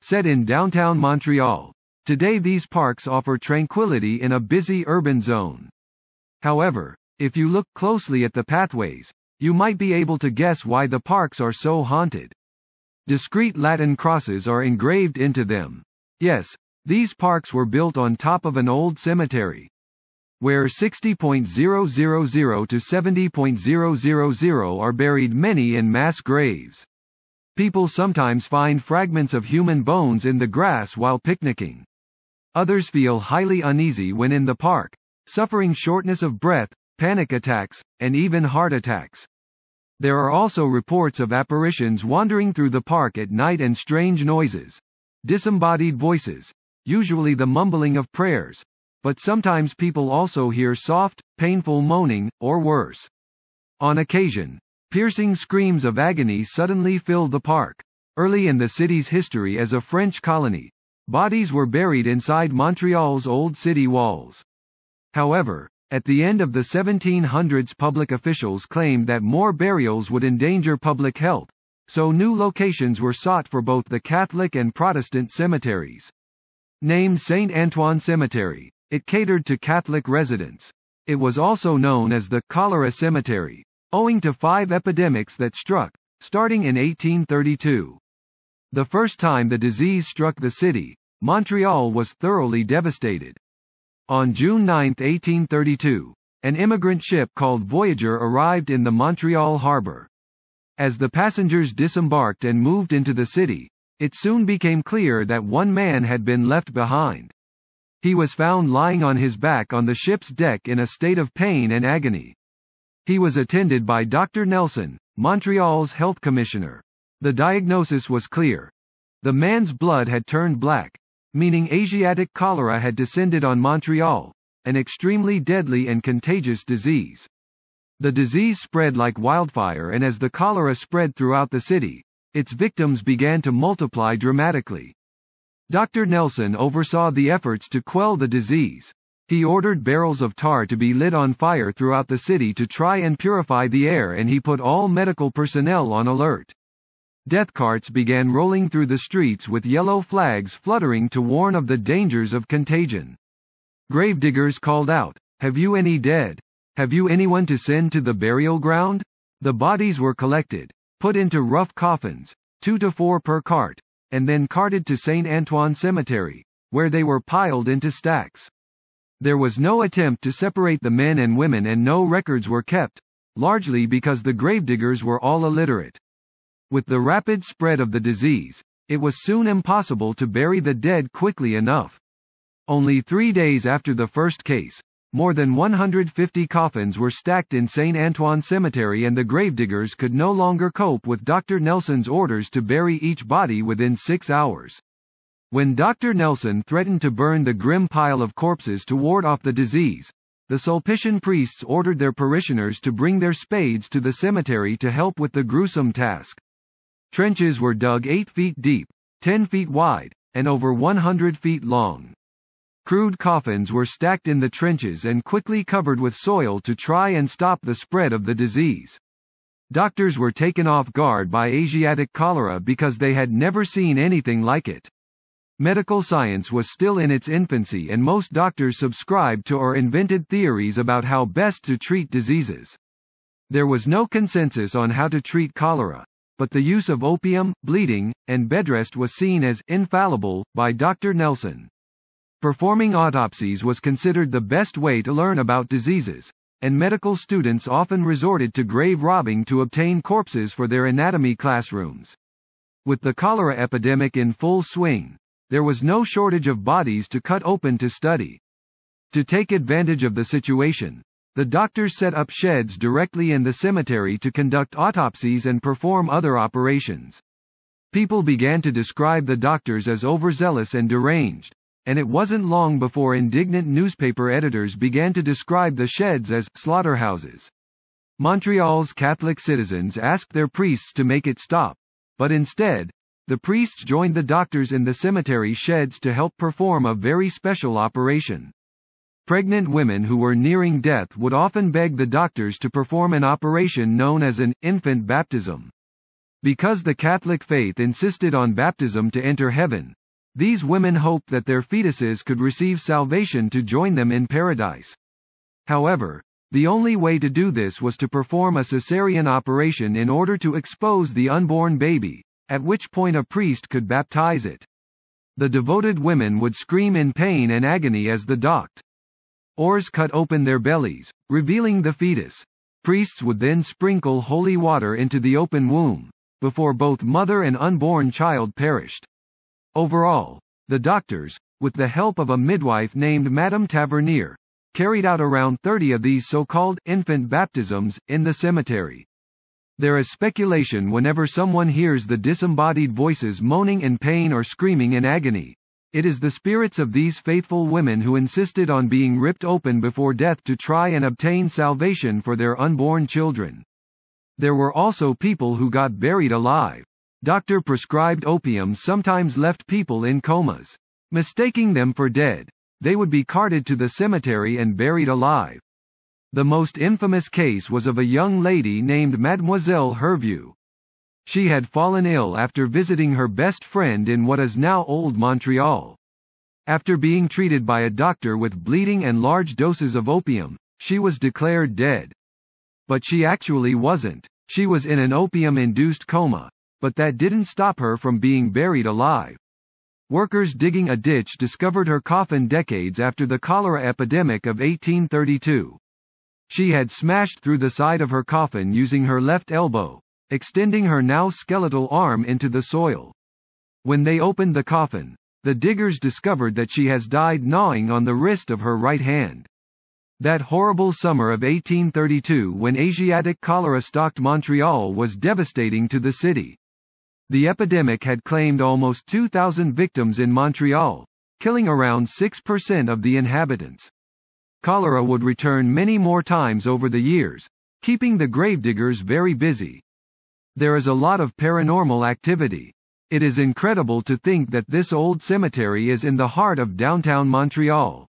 set in downtown Montreal. Today these parks offer tranquility in a busy urban zone. However, if you look closely at the pathways, you might be able to guess why the parks are so haunted. Discreet Latin crosses are engraved into them. Yes, these parks were built on top of an old cemetery, where 60,000 to 70,000 are buried, many in mass graves. People sometimes find fragments of human bones in the grass while picnicking. Others feel highly uneasy when in the park, suffering shortness of breath, panic attacks, and even heart attacks. There are also reports of apparitions wandering through the park at night and strange noises. Disembodied voices, usually the mumbling of prayers, but sometimes people also hear soft, painful moaning, or worse. On occasion, piercing screams of agony suddenly fill the park. Early in the city's history as a French colony, bodies were buried inside Montreal's old city walls. However, at the end of the 1700s, public officials claimed that more burials would endanger public health, so new locations were sought for both the Catholic and Protestant cemeteries. Named St. Antoine Cemetery, it catered to Catholic residents. It was also known as the Cholera Cemetery, owing to 5 epidemics that struck, starting in 1832. The first time the disease struck the city, Montreal was thoroughly devastated. On June 9, 1832, an immigrant ship called Voyager arrived in the Montreal harbor. As the passengers disembarked and moved into the city, it soon became clear that one man had been left behind. He was found lying on his back on the ship's deck in a state of pain and agony. He was attended by Dr. Nelson, Montreal's health commissioner. The diagnosis was clear. The man's blood had turned black, meaning Asiatic cholera had descended on Montreal, an extremely deadly and contagious disease. The disease spread like wildfire, and as the cholera spread throughout the city, its victims began to multiply dramatically. Dr. Nelson oversaw the efforts to quell the disease. He ordered barrels of tar to be lit on fire throughout the city to try and purify the air, and he put all medical personnel on alert. Death carts began rolling through the streets with yellow flags fluttering to warn of the dangers of contagion. Gravediggers called out, "Have you any dead? Have you anyone to send to the burial ground?" The bodies were collected, put into rough coffins, 2 to 4 per cart, and then carted to St. Antoine Cemetery, where they were piled into stacks. There was no attempt to separate the men and women, and no records were kept, largely because the gravediggers were all illiterate. With the rapid spread of the disease, it was soon impossible to bury the dead quickly enough. Only 3 days after the first case, more than 150 coffins were stacked in St. Antoine Cemetery, and the gravediggers could no longer cope with Dr. Nelson's orders to bury each body within 6 hours. When Dr. Nelson threatened to burn the grim pile of corpses to ward off the disease, the Sulpician priests ordered their parishioners to bring their spades to the cemetery to help with the gruesome task. Trenches were dug 8 feet deep, 10 feet wide, and over 100 feet long. Crude coffins were stacked in the trenches and quickly covered with soil to try and stop the spread of the disease. Doctors were taken off guard by Asiatic cholera because they had never seen anything like it. Medical science was still in its infancy, and most doctors subscribed to or invented theories about how best to treat diseases. There was no consensus on how to treat cholera, but the use of opium, bleeding, and bedrest was seen as infallible by Dr. Nelson. Performing autopsies was considered the best way to learn about diseases, and medical students often resorted to grave robbing to obtain corpses for their anatomy classrooms. With the cholera epidemic in full swing, there was no shortage of bodies to cut open to study. To take advantage of the situation, the doctors set up sheds directly in the cemetery to conduct autopsies and perform other operations. People began to describe the doctors as overzealous and deranged, and it wasn't long before indignant newspaper editors began to describe the sheds as slaughterhouses. Montreal's Catholic citizens asked their priests to make it stop, but instead, the priests joined the doctors in the cemetery sheds to help perform a very special operation. Pregnant women who were nearing death would often beg the doctors to perform an operation known as an infant baptism. Because the Catholic faith insisted on baptism to enter heaven, These women hoped that their fetuses could receive salvation to join them in paradise. However, the only way to do this was to perform a cesarean operation in order to expose the unborn baby, at which point a priest could baptize it. The devoted women would scream in pain and agony as the doctors cut open their bellies, revealing the fetus. Priests would then sprinkle holy water into the open womb, before both mother and unborn child perished. Overall, the doctors, with the help of a midwife named Madame Tavernier, carried out around 30 of these so-called infant baptisms in the cemetery. There is speculation whenever someone hears the disembodied voices moaning in pain or screaming in agony. It is the spirits of these faithful women who insisted on being ripped open before death to try and obtain salvation for their unborn children. There were also people who got buried alive. Doctor-prescribed opium sometimes left people in comas. Mistaking them for dead, they would be carted to the cemetery and buried alive. The most infamous case was of a young lady named Mademoiselle Hervieux. She had fallen ill after visiting her best friend in what is now Old Montreal. After being treated by a doctor with bleeding and large doses of opium, she was declared dead. But she actually wasn't. She was in an opium-induced coma, but that didn't stop her from being buried alive. Workers digging a ditch discovered her coffin decades after the cholera epidemic of 1832. She had smashed through the side of her coffin using her left elbow, extending her now skeletal arm into the soil. When they opened the coffin, the diggers discovered that she has died gnawing on the wrist of her right hand. That horrible summer of 1832 when Asiatic cholera stalked Montreal was devastating to the city. The epidemic had claimed almost 2,000 victims in Montreal, killing around 6% of the inhabitants. Cholera would return many more times over the years, keeping the gravediggers very busy. There is a lot of paranormal activity. It is incredible to think that this old cemetery is in the heart of downtown Montreal.